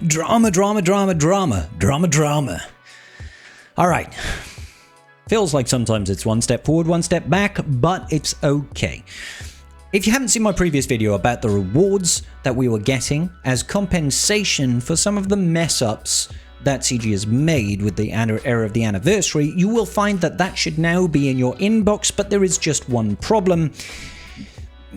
Drama, drama, drama, drama, drama, drama. All right. Feels like sometimes it's one step forward, one step back, but it's okay. If you haven't seen my previous video about the rewards that we were getting as compensation for some of the mess-ups that CG has made with the era of the anniversary, you will find that that should now be in your inbox, but there is just one problem.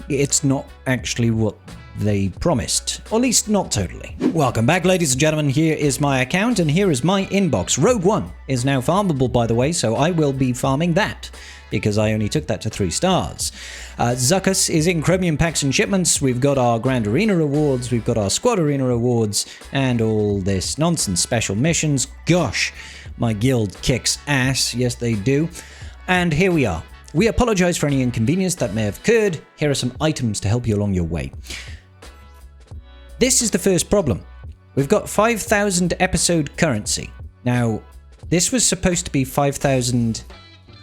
It's not actually what they promised, or at least not totally. Welcome back, ladies and gentlemen. Here is my account and here is my inbox. Rogue One is now farmable, by the way, so I will be farming that because I only took that to 3 stars. Zuckus is in Chromium Packs and Shipments. We've got our Grand Arena rewards, we've got our Squad Arena rewards, and all this nonsense special missions. Gosh, my guild kicks ass. Yes, they do. And here we are. We apologize for any inconvenience that may have occurred. Here are some items to help you along your way. This is the first problem. We've got 5,000 episode currency. Now, this was supposed to be 5,000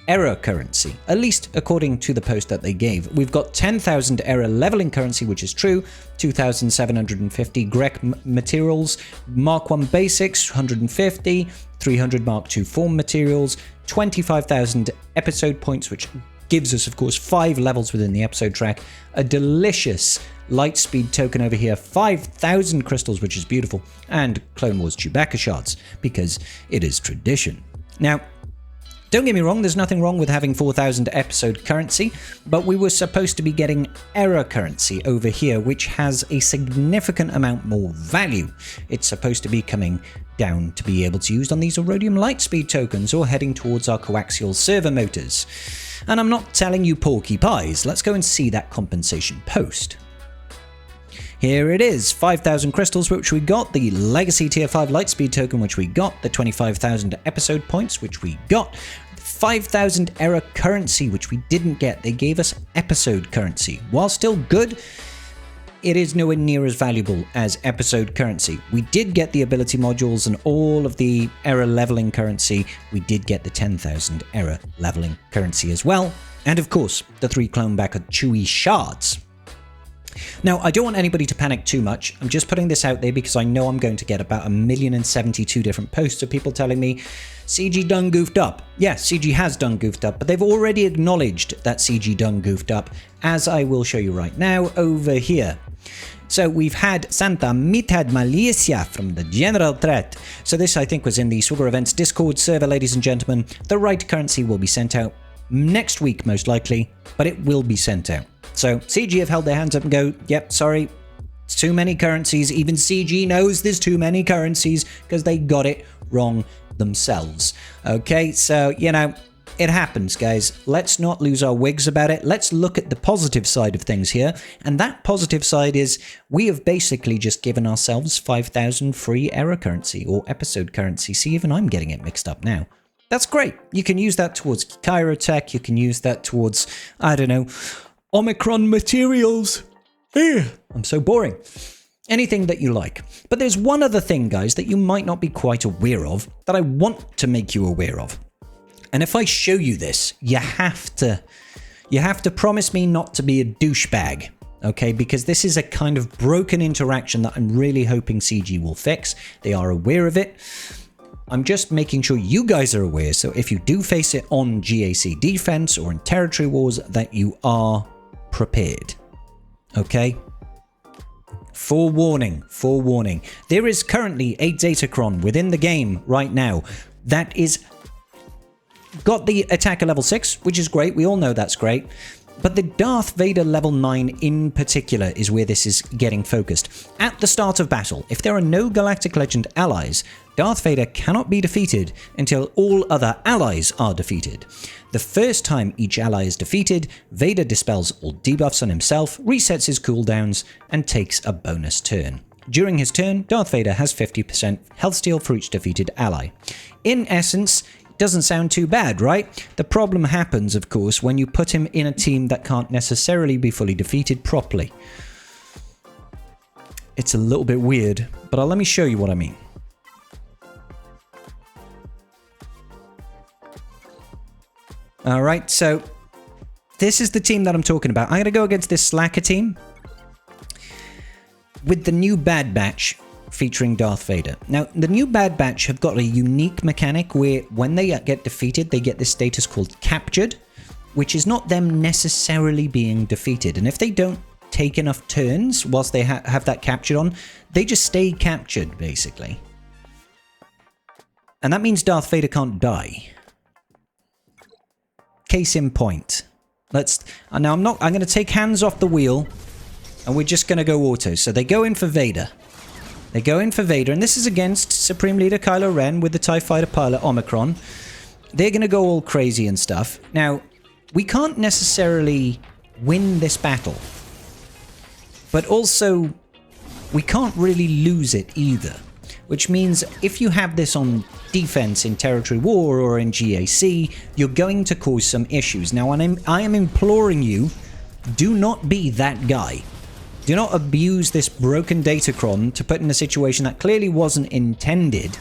error currency, at least according to the post that they gave. We've got 10,000 error leveling currency, which is true, 2,750 Grec materials, Mark 1 basics, 150, 300 Mark 2 form materials, 25,000 episode points, which gives us, of course, 5 levels within the episode track, a delicious Lightspeed token over here, 5,000 crystals, which is beautiful, and Clone Wars Chewbacca shards, because it is tradition. Now, don't get me wrong, there's nothing wrong with having 4,000 episode currency, but we were supposed to be getting error currency over here, which has a significant amount more value. It's supposed to be coming down to be able to use on these Erodium Lightspeed tokens or heading towards our coaxial servo motors. And I'm not telling you porky pies, let's go and see that compensation post. Here it is, 5,000 crystals, which we got, the Legacy Tier 5 Lightspeed token, which we got, the 25,000 episode points, which we got, 5,000 error currency, which we didn't get. They gave us episode currency. While still good, it is nowhere near as valuable as episode currency. We did get the ability modules and all of the error leveling currency. We did get the 10,000 error leveling currency as well. And of course, the 3 Clonebacker Chewie shards. Now, I don't want anybody to panic too much. I'm just putting this out there because I know I'm going to get about 1,072 different posts of people telling me CG done goofed up. Yes, CG has done goofed up, but they've already acknowledged that CG done goofed up, as I will show you right now over here. So we've had Santa Mitad Malaysia from the General Threat. So this, I think, was in the Swigger Events Discord server, ladies and gentlemen. The right currency will be sent out next week, most likely, but it will be sent out. So CG have held their hands up and go, yep, sorry, it's too many currencies. Even CG knows there's too many currencies because they got it wrong themselves. Okay, so, you know, it happens, guys. Let's not lose our wigs about it. Let's look at the positive side of things here. And that positive side is we have basically just given ourselves 5,000 free error currency or episode currency. See, even I'm getting it mixed up now. That's great. You can use that towards Chirotech. You can use that towards, I don't know, Omicron materials. I'm so boring. Anything that you like. But there's one other thing, guys, that you might not be quite aware of that I want to make you aware of. And if I show you this, you have to promise me not to be a douchebag, okay? Because this is a kind of broken interaction that I'm really hoping CG will fix. They are aware of it. I'm just making sure you guys are aware, so if you do face it on GAC defense or in territory wars, that you are prepared, okay? Forewarning. There is currently a Datacron within the game right now that is got the attacker level 6, which is great. We all know that's great. But the Darth Vader level 9 in particular is where this is getting focused. At the start of battle, if there are no Galactic Legend allies, Darth Vader cannot be defeated until all other allies are defeated. The first time each ally is defeated, Vader dispels all debuffs on himself, resets his cooldowns, and takes a bonus turn. During his turn, Darth Vader has 50% health steal for each defeated ally. In essence, doesn't sound too bad, right? The problem happens, of course, when you put him in a team that can't necessarily be fully defeated properly. It's a little bit weird, but let me show you what I mean. Alright, so this is the team that I'm talking about. I'm going to go against this Slacker team with the new Bad Batch featuring Darth Vader. Now, the new Bad Batch have got a unique mechanic where when they get defeated, they get this status called captured, which is not them necessarily being defeated. And if they don't take enough turns whilst they have that captured on, they just stay captured, basically. And that means Darth Vader can't die. Case in point. Now I'm going to take hands off the wheel, and we're just going to go auto. So they go in for Vader. They go in for Vader, and this is against Supreme Leader Kylo Ren with the TIE Fighter pilot Omicron. They're going to go all crazy and stuff. Now, we can't necessarily win this battle, but also we can't really lose it either. Which means if you have this on defense in Territory War or in GAC, you're going to cause some issues. Now, I am imploring you, do not be that guy. Do not abuse this broken datacron to put in a situation that clearly wasn't intended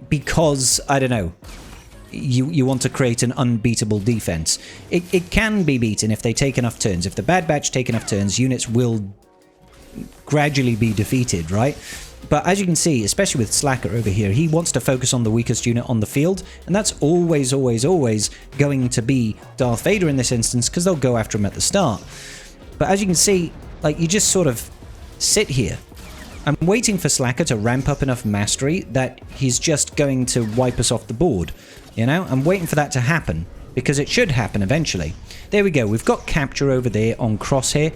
because, I don't know, you want to create an unbeatable defense. It can be beaten if they take enough turns. If the Bad Batch take enough turns, units will gradually be defeated, right? But as you can see, especially with Slacker over here, he wants to focus on the weakest unit on the field, and that's always, always, always going to be Darth Vader in this instance, because they'll go after him at the start. But as you can see, like, you just sort of sit here. I'm waiting for Slacker to ramp up enough mastery that he's just going to wipe us off the board, you know? I'm waiting for that to happen, because it should happen eventually. There we go, we've got capture over there on Crosshair.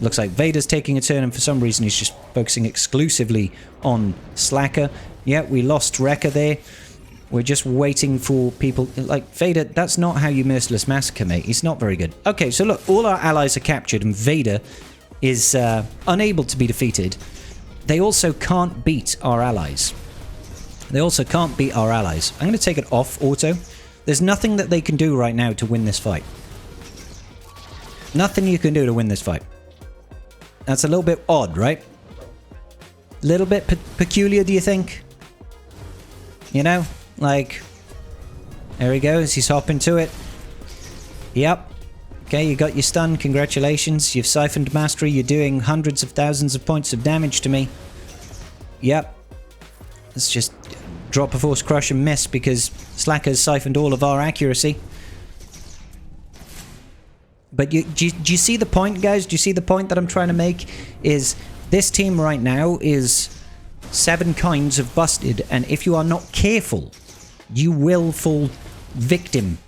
Looks like Vader's taking a turn, and for some reason he's just focusing exclusively on Slacker. Yeah, we lost Wrecker there. We're just waiting for people... Like, Vader, that's not how you merciless massacre, mate. He's not very good. Okay, so look, all our allies are captured, and Vader is unable to be defeated. They also can't beat our allies. They also can't beat our allies. I'm going to take it off auto. There's nothing that they can do right now to win this fight. Nothing you can do to win this fight. That's a little bit odd, right? A little bit peculiar, do you think? You know? Like, there he goes. He's hopping to it. Yep. Okay, you got your stun. Congratulations. You've siphoned mastery. You're doing hundreds of thousands of points of damage to me. Yep. Let's just drop a force crush and miss because Slacker's siphoned all of our accuracy. But do you see the point, guys? Do you see the point that I'm trying to make? Is this team right now is 7 kinds of busted, and if you are not careful, you will fall victim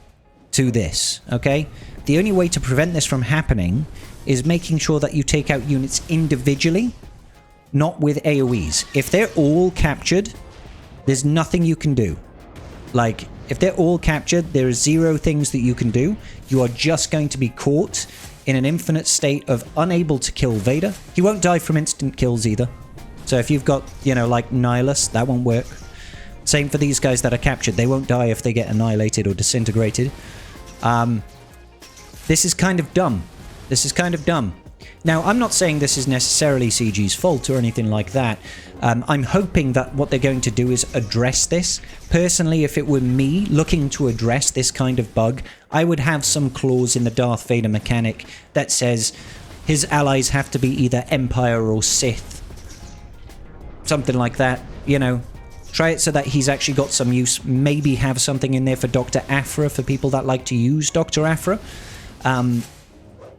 to this, okay? The only way to prevent this from happening is making sure that you take out units individually, not with AoEs. If they're all captured, there's nothing you can do. Like, if they're all captured, there are 0 things that you can do. You are just going to be caught in an infinite state of unable to kill Vader. He won't die from instant kills either. So if you've got, you know, like Nihilus, that won't work. Same for these guys that are captured. They won't die if they get annihilated or disintegrated. This is kind of dumb. This is kind of dumb. Now, I'm not saying this is necessarily CG's fault or anything like that. I'm hoping that what they're going to do is address this. Personally, if it were me looking to address this kind of bug, I would have some clause in the Darth Vader mechanic that says his allies have to be either Empire or Sith. Something like that, you know. Try it so that he's actually got some use. Maybe have something in there for Dr. Aphra for people that like to use Dr. Aphra.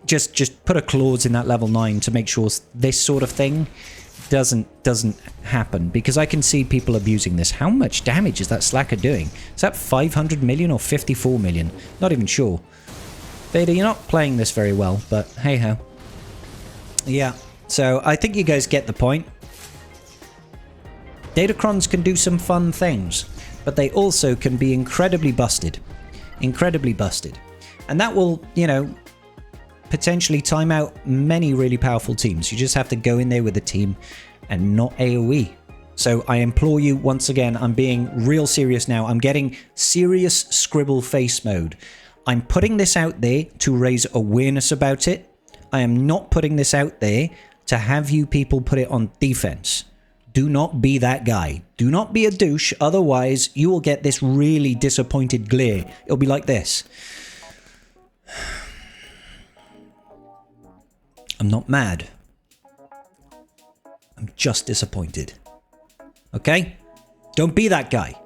Just put a clause in that level 9 to make sure this sort of thing doesn't happen, because I can see people abusing this. How much damage is that Slacker doing? Is that 500 million or 54 million? Not even sure. Vader, you're not playing this very well, but hey ho. Yeah, so I think you guys get the point. Datacrons can do some fun things, but they also can be incredibly busted. Incredibly busted. And that will, you know, potentially time out many really powerful teams. You just have to go in there with a team and not AoE. So I implore you, once again, I'm being real serious now. I'm getting serious scribble face mode. I'm putting this out there to raise awareness about it. I am not putting this out there to have you people put it on defense. Do not be that guy. Do not be a douche, otherwise you will get this really disappointed glare. It'll be like this. I'm not mad. I'm just disappointed. Okay? Don't be that guy.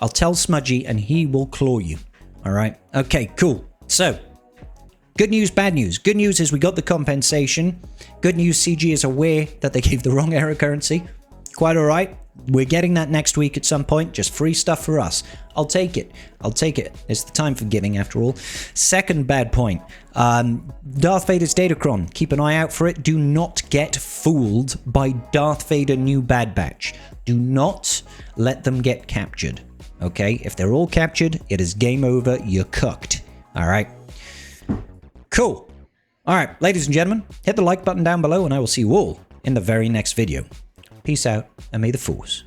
I'll tell Smudgy and he will claw you. All right? Okay, cool. So, good news, bad news. Good news is we got the compensation. Good news, CG is aware that they gave the wrong error currency. Quite all right. We're getting that next week at some point. Just free stuff for us. I'll take it. I'll take it. It's the time for giving, after all. Second bad point. Darth Vader's Datacron. Keep an eye out for it. Do not get fooled by Darth Vader New Bad Batch. Do not let them get captured. Okay? If they're all captured, it is game over. You're cooked. All right? Cool. All right, ladies and gentlemen, hit the like button down below and I will see you all in the very next video. Peace out, and may the Force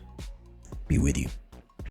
be with you.